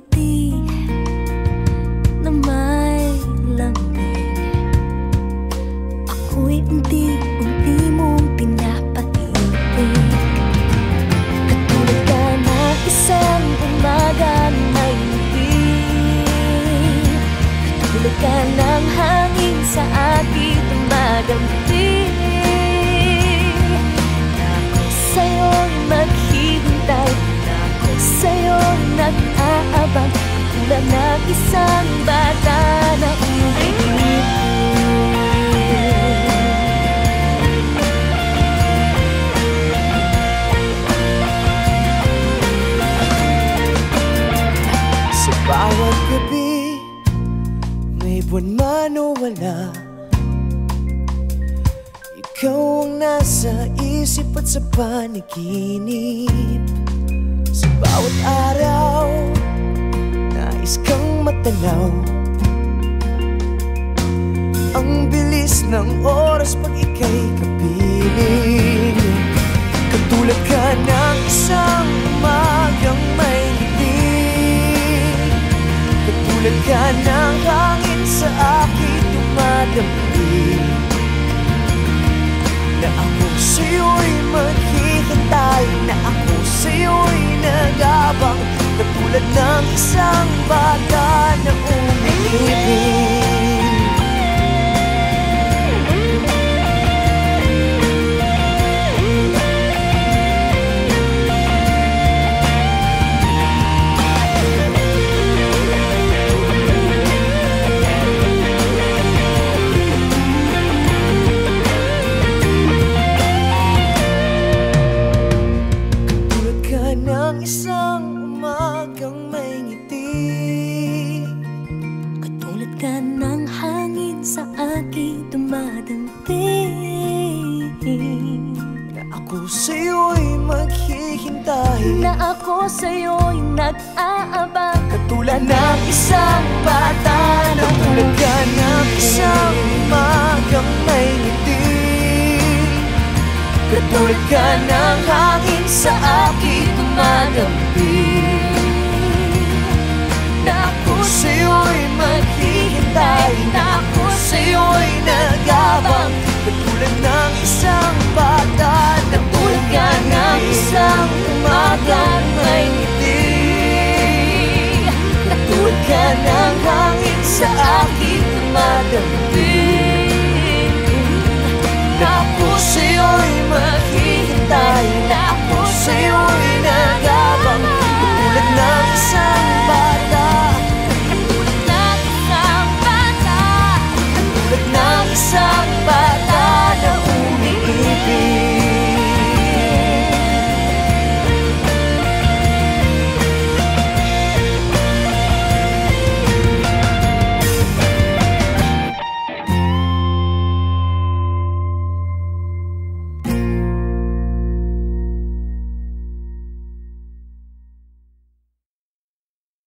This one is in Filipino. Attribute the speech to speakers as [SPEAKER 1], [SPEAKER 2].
[SPEAKER 1] ngiti na may lambing. Ako'y unti-unti mong pinapaibig. Katulad ka na isang umaga may ngiti. Katulad ka ng hangin sa aking dumadampi. Na ako sa'yo'y maghihintay, na ako sa'yo'y nag-aabang. Tulad ng isang bata na umiibig.
[SPEAKER 2] Sa bawat gabi, may buwan man o wala, ikaw ang nasa isip at sa panaginip. Sa bawat araw, nais kang matanaw. Ang bilis ng oras pag ika'y kapiling. Katulad ka ng isang umagang may ngiti. Katulad ka ng hangin sa aking dumadampi. Na ako sa'yo'y maghihintay, na ako sa'yo'y nag-abang. Katulad ng isang bata na umiibig. Isang umagang may ngiti.
[SPEAKER 1] Katulad ka ng hangin sa aking dumadampi.
[SPEAKER 2] Na ako sa'yo'y maghihintay,
[SPEAKER 1] na ako sa'yo'y nag-aabang.
[SPEAKER 2] Katulad ng isang bata na tulad ka ng isang umagang may ngiti. Katulad ka ng hangin sa aking dumadampi. Na ako sa'yo'y maghihintay, na ako sa'yo'y nag-abang. Katulad ng isang bata na tulad ka ng isang umagang may ngiti. Katulad ka ng hangin sa aking dumadampi.